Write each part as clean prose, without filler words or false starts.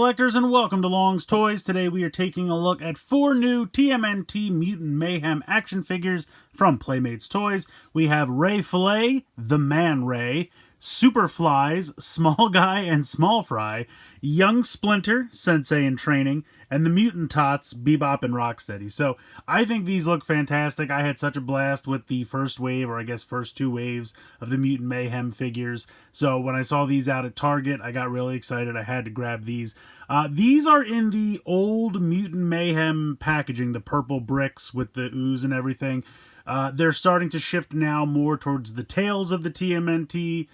collectors, and welcome to Long's Toys. Today we are taking a look at 4 new TMNT Mutant Mayhem action figures from Playmates Toys. We have Fillet, the Man Ray, Superflies, Small Guy and Small Fry, Young Splinter, Sensei in Training, and the Mutant Tots, Bebop and Rocksteady. So I think these look fantastic. I had such a blast with the first wave, or I guess first 2 waves of the Mutant Mayhem figures. So when I saw these out at Target, I got really excited. I had to grab these. These are in the old Mutant Mayhem packaging, the purple bricks with the ooze and everything. They're starting to shift now more towards the tails of the TMNT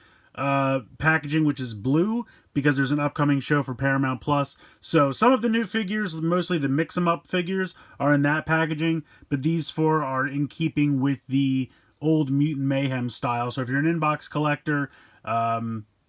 packaging, which is blue, because there's an upcoming show for Paramount Plus. So some of the new figures, mostly the mix-em-up figures, are in that packaging, but these 4 are in keeping with the old Mutant Mayhem style. So if you're an inbox collector,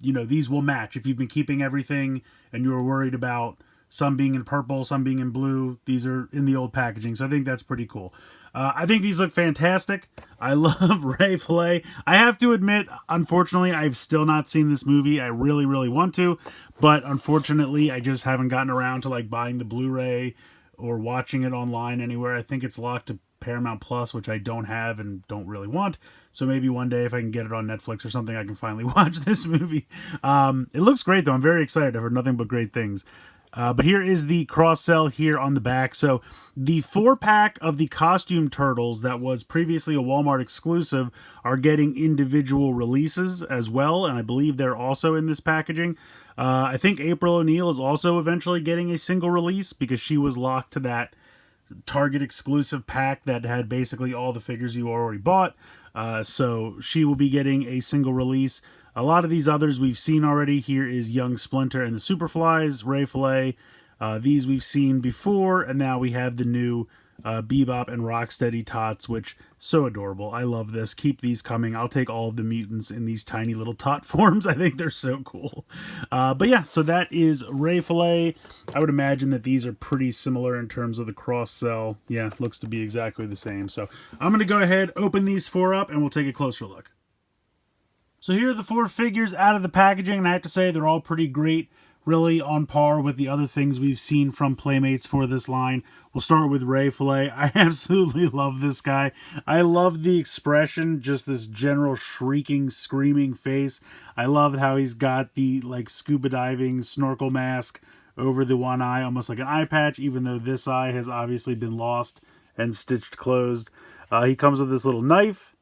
you know, these will match. If you've been keeping everything and you were worried about some being in purple, some being in blue, these are in the old packaging. So I think that's pretty cool. I think these look fantastic. I love Fillet. I have to admit, unfortunately, I've still not seen this movie. I really, really want to, but unfortunately, I just haven't gotten around to like buying the Blu-ray or watching it online anywhere. I think it's locked to Paramount Plus, which I don't have and don't really want. So maybe one day if I can get it on Netflix or something, I can finally watch this movie. It looks great, though. I'm very excited. I've heard nothing but great things. But here is the cross-sell here on the back. So the 4-pack of the costume turtles that was previously a Walmart exclusive are getting individual releases as well, and I believe they're also in this packaging. I think April O'Neil is also eventually getting a single release because she was locked to that Target exclusive pack that had basically all the figures you already bought. So she will be getting a single release. A lot of these others we've seen already. Here is Young Splinter and the Superflies, Fillet. These we've seen before, and now we have the new Bebop and Rocksteady Tots, which so adorable. I love this. Keep these coming. I'll take all of the mutants in these tiny little tot forms. I think they're so cool. But yeah, so that is Fillet. I would imagine that these are pretty similar in terms of the cross-sell. Yeah, looks to be exactly the same. So I'm going to go ahead, open these 4 up, and we'll take a closer look. So here are the 4 figures out of the packaging, and I have to say they're all pretty great, really on par with the other things we've seen from Playmates for this line. We'll start with Fillet. I absolutely love this guy. I love the expression, just this general shrieking, screaming face. I love how he's got the like scuba diving snorkel mask over the one eye, almost like an eye patch, even though this eye has obviously been lost and stitched closed. He comes with this little knife.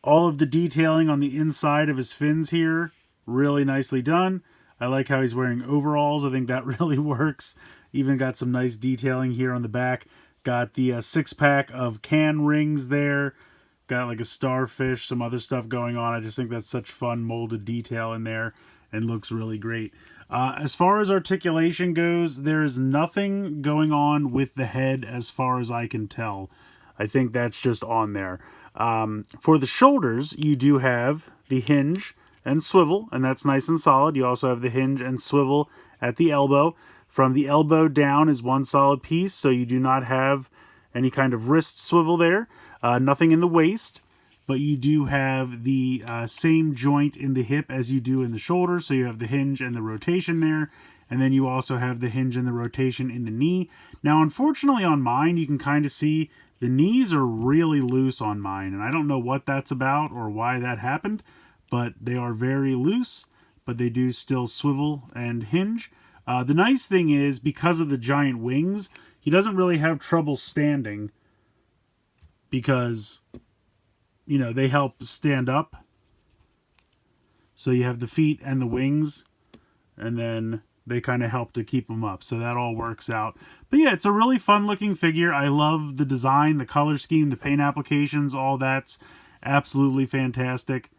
All of the detailing on the inside of his fins here, really nicely done. I like how he's wearing overalls. I think that really works. Even got some nice detailing here on the back. Got the 6-pack of can rings there. Got like a starfish, some other stuff going on. I just think that's such fun molded detail in there and looks really great. As far as articulation goes, there is nothing going on with the head as far as I can tell. I think that's just on there. For the shoulders, you do have the hinge and swivel, and that's nice and solid. You also have the hinge and swivel at the elbow. From the elbow down is one solid piece, so you do not have any kind of wrist swivel there. Nothing in the waist, but you do have the same joint in the hip as you do in the shoulder, so you have the hinge and the rotation there. And then you also have the hinge and the rotation in the knee. Now, unfortunately on mine, you can kind of see the knees are really loose on mine. And I don't know what that's about or why that happened, but they are very loose, but they do still swivel and hinge. The nice thing is, because of the giant wings, he doesn't really have trouble standing because, you know, they help stand up. So you have the feet and the wings, and then they kind of help to keep them up. So that all works out. But yeah, it's a really fun looking figure. I love the design, the color scheme, the paint applications, all that's absolutely fantastic.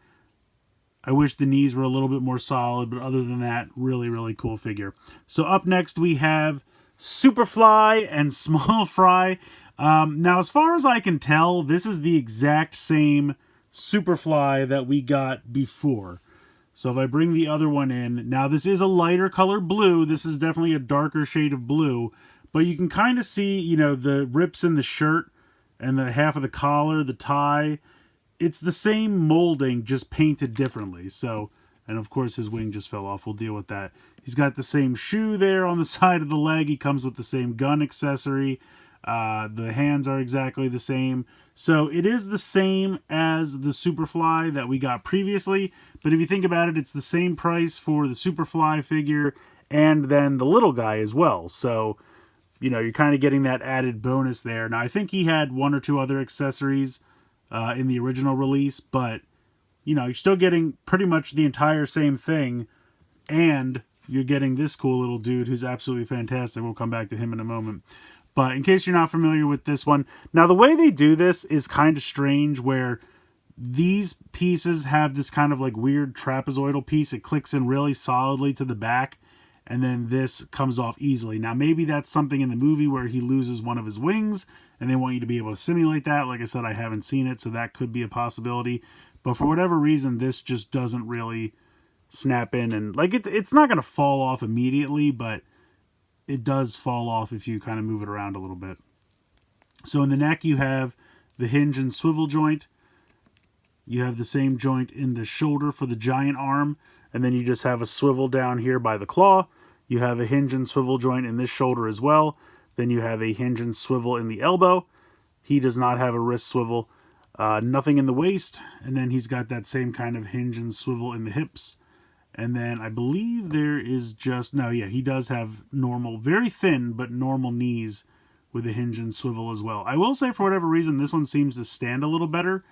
I wish the knees were a little bit more solid, but other than that, really, really cool figure. So up next we have Superfly and Small Fry. Now, as far as I can tell, this is the exact same Superfly that we got before. So if I bring the other one in, now this is a lighter color blue. This is definitely a darker shade of blue, but you can kind of see, you know, the rips in the shirt and the half of the collar, the tie. It's the same molding, just painted differently. So And of course his wing just fell off. We'll deal with that. He's got the same shoe there on the side of the leg. He comes with the same gun accessory. The hands are exactly the same. So it is the same as the Superfly that we got previously. But if you think about it, it's the same price for the Superfly figure and then the little guy as well. So, you know, you're kind of getting that added bonus there. Now, I think he had one or two other accessories in the original release, but, you know, you're still getting pretty much the entire same thing, and you're getting this cool little dude who's absolutely fantastic. We'll come back to him in a moment. But in case you're not familiar with this one, now the way they do this is kind of strange, where these pieces have this kind of like weird trapezoidal piece. It clicks in really solidly to the back, and then this comes off easily. Now, maybe that's something in the movie where he loses one of his wings, and they want you to be able to simulate that. Like I said, I haven't seen it, so that could be a possibility. But for whatever reason, this just doesn't really snap in. And like it's not going to fall off immediately, but it does fall off if you kind of move it around a little bit. So in the neck, you have the hinge and swivel joint. You have the same joint in the shoulder for the giant arm. And then you just have a swivel down here by the claw. You have a hinge and swivel joint in this shoulder as well. Then you have a hinge and swivel in the elbow. He does not have a wrist swivel. Nothing in the waist. And then he's got that same kind of hinge and swivel in the hips. And then I believe there is just... No, yeah, he does have normal, very thin, but normal knees with a hinge and swivel as well. I will say, for whatever reason, this one seems to stand a little better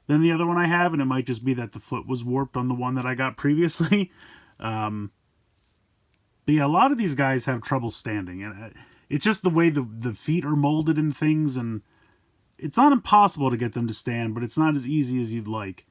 than the other one I have, and it might just be that the foot was warped on the one that I got previously. But yeah, a lot of these guys have trouble standing, and it's just the way the feet are molded and things, and it's not impossible to get them to stand, but it's not as easy as you'd like.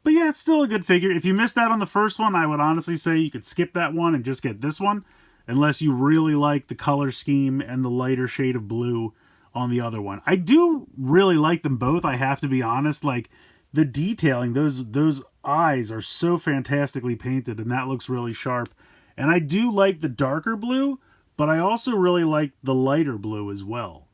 But yeah, it's still a good figure. If you missed out on the first one, I would honestly say you could skip that one and just get this one, unless you really like the color scheme and the lighter shade of blue on the other one. I do really like them both, I have to be honest. Like, the detailing, those eyes are so fantastically painted, and that looks really sharp. And I do like the darker blue, but I also really like the lighter blue as well.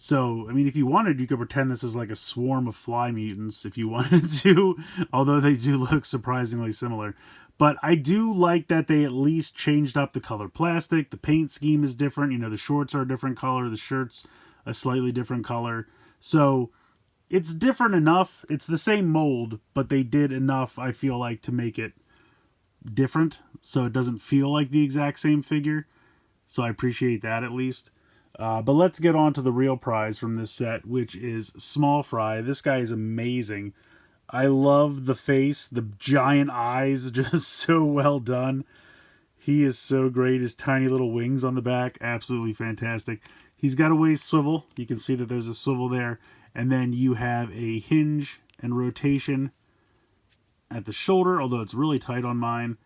So, I mean, if you wanted, you could pretend this is like a swarm of fly mutants if you wanted to, although they do look surprisingly similar. But I do like that they at least changed up the color plastic. The paint scheme is different. You know, the shorts are a different color. The shirt's a slightly different color. So, it's different enough. It's the same mold, but they did enough, I feel like, to make it different. So, it doesn't feel like the exact same figure. So, I appreciate that at least. But let's get on to the real prize from this set, which is Small Fry. This guy is amazing. I love the face, the giant eyes, just so well done. He is so great. His tiny little wings on the back, absolutely fantastic. He's got a waist swivel. You can see that there's a swivel there. And then you have a hinge and rotation at the shoulder, although it's really tight on mine.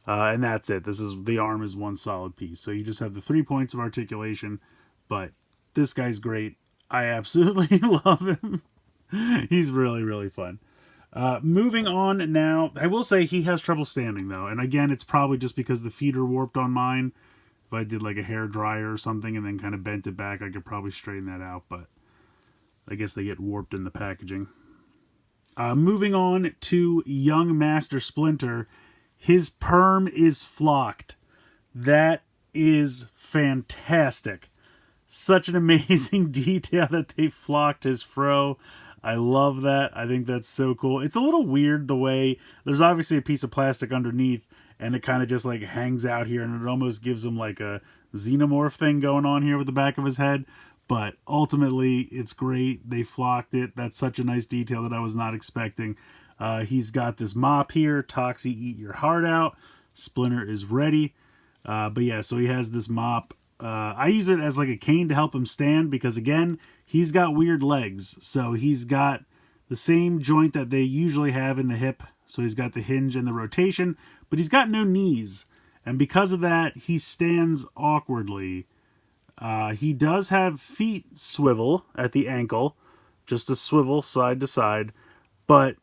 And that's it. The arm is one solid piece. So you just have the 3 points of articulation. But this guy's great. I absolutely love him. He's really, really fun. Moving on now. I will say he has trouble standing, though. And again, it's probably just because the feet are warped on mine. If I did like a hair dryer or something and then kind of bent it back, I could probably straighten that out. But I guess they get warped in the packaging. Moving on to Young Master Splinter. His perm is flocked. That is fantastic. Such an amazing detail that they flocked his fro. I love that. I think that's so cool. It's a little weird the way there's obviously a piece of plastic underneath, and it kind of just like hangs out here, and it almost gives him like a xenomorph thing going on here with the back of his head. But ultimately, it's great. They flocked it. That's such a nice detail that I was not expecting. He's got this mop here. Toxie, eat your heart out. Splinter is ready. But yeah, so he has this mop. I use it as like a cane to help him stand because, again, he's got weird legs. So he's got the same joint that they usually have in the hip. So he's got the hinge and the rotation, but he's got no knees. And because of that, he stands awkwardly. He does have feet swivel at the ankle, just a swivel side to side. But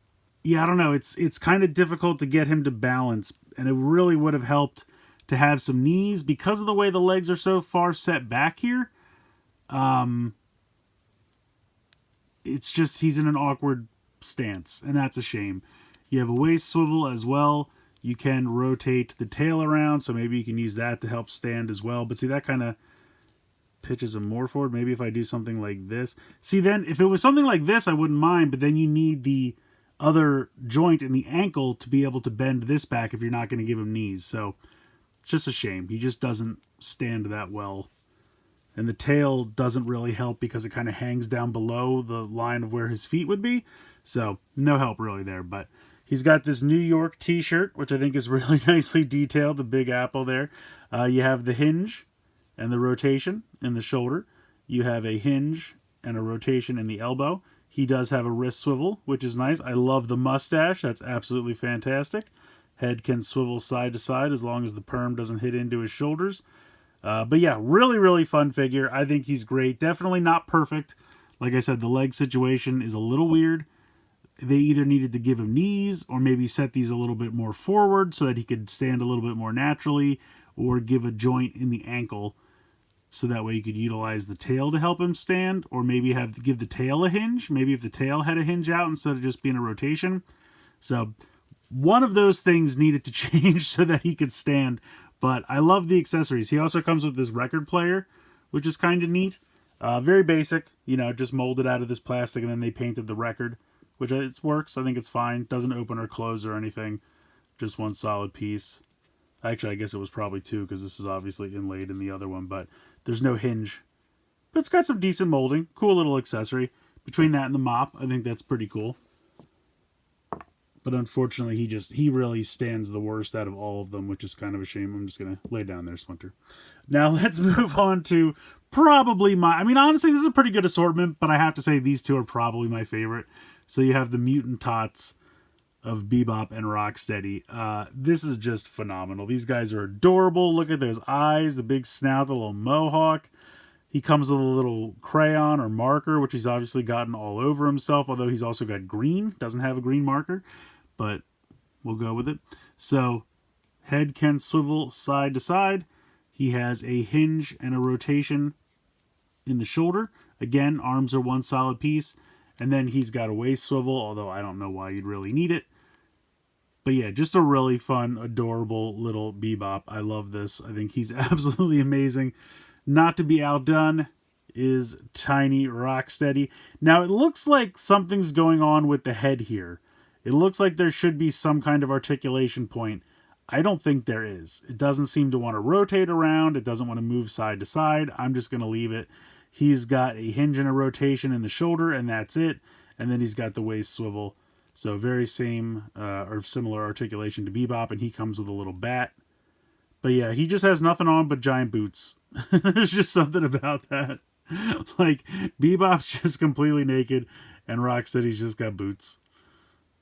yeah, I don't know. It's kind of difficult to get him to balance, and it really would have helped to have some knees because of the way the legs are so far set back here. It's just he's in an awkward stance, and that's a shame. You have a waist swivel as well. You can rotate the tail around, so maybe you can use that to help stand as well. But see, that kind of pitches him more forward. Maybe if I do something like this. See, then if it was something like this, I wouldn't mind, but then you need the other joint in the ankle to be able to bend this back if you're not going to give him knees. So it's just a shame. He just doesn't stand that well. And the tail doesn't really help because it kind of hangs down below the line of where his feet would be. So no help really there, but he's got this New York t-shirt, which I think is really nicely detailed, the big apple there. You have the hinge and the rotation in the shoulder. You have a hinge and a rotation in the elbow. He does have a wrist swivel, which is nice. I love the mustache. That's absolutely fantastic. Head can swivel side to side as long as the perm doesn't hit into his shoulders. But yeah, really, really fun figure. I think he's great. Definitely not perfect. Like I said, the leg situation is a little weird. They either needed to give him knees or maybe set these a little bit more forward so that he could stand a little bit more naturally, or give a joint in the ankle so that way you could utilize the tail to help him stand, or maybe give the tail a hinge. Maybe if the tail had a hinge out instead of just being a rotation. So one of those things needed to change so that he could stand. But I love the accessories. He also comes with this record player, which is kind of neat. Very basic, you know, just molded out of this plastic, and then they painted the record, which it works. I think it's fine. Doesn't open or close or anything. Just one solid piece. Actually, I guess it was probably two because this is obviously inlaid in the other one, but there's no hinge. But it's got some decent molding. Cool little accessory. Between that and the mop, I think that's pretty cool. But unfortunately, he really stands the worst out of all of them, which is kind of a shame. I'm just going to lay down there, Splinter. Now, let's move on to probably I mean, honestly, this is a pretty good assortment, but I have to say these two are probably my favorite. So you have the Mutant Tots of Bebop and Rocksteady. This is just phenomenal. These guys are adorable. Look at those eyes, the big snout, the little mohawk. He comes with a little crayon or marker, which he's obviously gotten all over himself, although he's also got green. Doesn't have a green marker, but we'll go with it. So, head can swivel side to side. He has a hinge and a rotation in the shoulder. Again, arms are one solid piece. And then he's got a waist swivel, although I don't know why you'd really need it. But yeah, just a really fun, adorable little Bebop. I love this. I think he's absolutely amazing. Not to be outdone is Tiny Rocksteady. Now, it looks like something's going on with the head here. It looks like there should be some kind of articulation point. I don't think there is. It doesn't seem to want to rotate around. It doesn't want to move side to side. I'm just going to leave it. He's got a hinge and a rotation in the shoulder, and that's it. And then he's got the waist swivel. So very same or similar articulation to Bebop, and he comes with a little bat. But yeah, he just has nothing on but giant boots. There's just something about that. Like, Bebop's just completely naked, and Rocksteady's just got boots.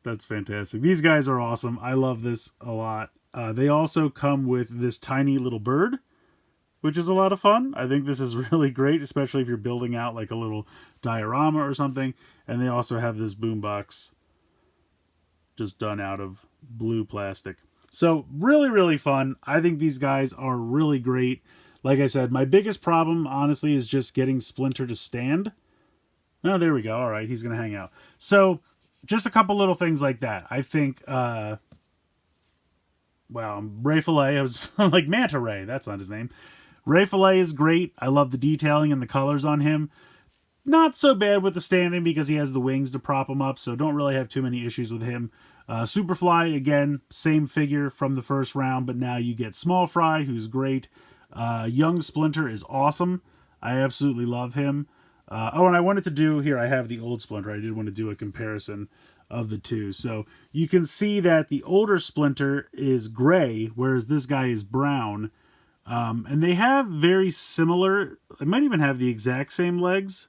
That's fantastic. These guys are awesome. I love this a lot. They also come with this tiny little bird, which is a lot of fun. I think this is really great, especially if you're building out like a little diorama or something. And they also have this boombox just done out of blue plastic. So really, really fun. I think these guys are really great. Like I said, my biggest problem, honestly, is just getting Splinter to stand. Oh, there we go. All right, he's going to hang out. So just a couple little things like that. I think, Ray Fillet, I was like Manta Ray. That's not his name. Ray Fillet is great. I love the detailing and the colors on him. Not so bad with the standing because he has the wings to prop him up, so don't really have too many issues with him. Superfly, again, same figure from the first round, but now you get Small Fry, who's great. Young Splinter is awesome. I absolutely love him. And I wanted to do, here I have the old Splinter. I did want to do a comparison of the two. So you can see that the older Splinter is gray, whereas this guy is brown. And they have very similar, they might even have the exact same legs.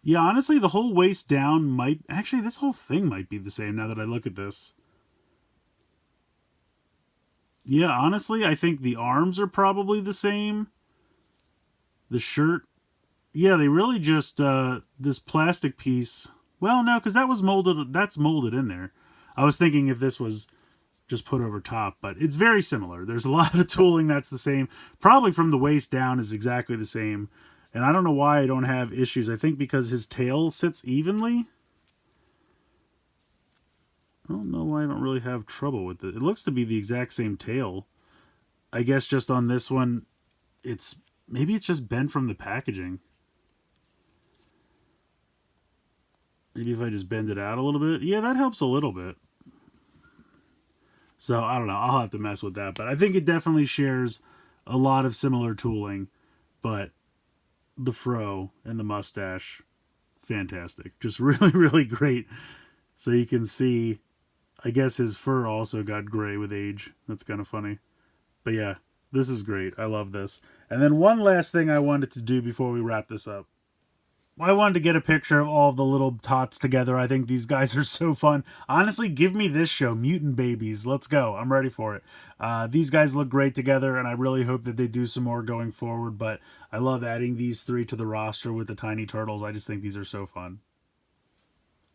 Yeah, honestly, the whole waist down might... Actually, this whole thing might be the same now that I look at this. Yeah, honestly, I think the arms are probably the same. The shirt... Yeah, they really just... this plastic piece... Well, no, because that was molded... That's molded in there. I was thinking if this was just put over top, but it's very similar. There's a lot of tooling that's the same. Probably from the waist down is exactly the same. And I don't know why I don't have issues. I think because his tail sits evenly. I don't know why I don't really have trouble with it. It looks to be the exact same tail. I guess just on this one, maybe it's just bent from the packaging. Maybe if I just bend it out a little bit. Yeah, that helps a little bit. So, I don't know. I'll have to mess with that. But I think it definitely shares a lot of similar tooling. But the fro and the mustache, fantastic. Just really, really great. So you can see, I guess his fur also got gray with age. That's kind of funny. But yeah, this is great. I love this. And then one last thing I wanted to do before we wrap this up. I wanted to get a picture of all of the little tots together. I think these guys are so fun. Honestly, give me this show, Mutant Babies. Let's go. I'm ready for it. These guys look great together, and I really hope that they do some more going forward. But I love adding these three to the roster with the tiny turtles. I just think these are so fun.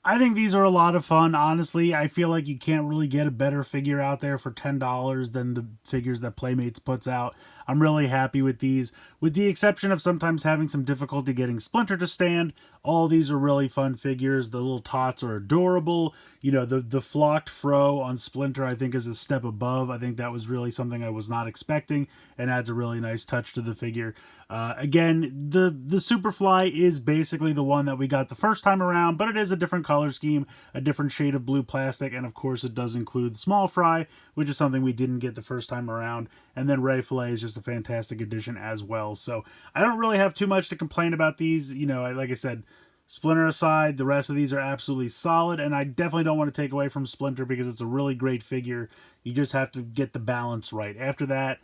I think these are a lot of fun. Honestly, I feel like you can't really get a better figure out there for $10 than the figures that Playmates puts out. I'm really happy with these, with the exception of sometimes having some difficulty getting Splinter to stand. All these are really fun figures. The little tots are adorable. You know, the flocked fro on Splinter I think is a step above. I think that was really something I was not expecting and adds a really nice touch to the figure. Again, the Superfly is basically the one that we got the first time around, but it is a different color scheme, a different shade of blue plastic, and of course it does include Small Fry, which is something we didn't get the first time around. And then Fillet is just a fantastic addition as well. So I don't really have too much to complain about these. You know, like I said, Splinter aside, the rest of these are absolutely solid, and I definitely don't want to take away from Splinter because it's a really great figure. You just have to get the balance right. After that,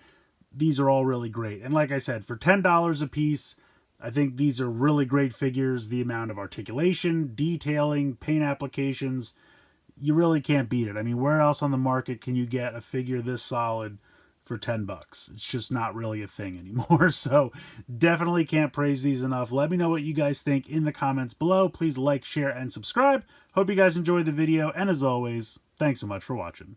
these are all really great. And like I said, for $10 a piece, I think these are really great figures. The amount of articulation, detailing, paint applications, you really can't beat it. I mean, where else on the market can you get a figure this solid for $10? It's just not really a thing anymore. So definitely can't praise these enough. Let me know what you guys think in the comments below. Please like, share, and subscribe. Hope you guys enjoyed the video. And as always, thanks so much for watching.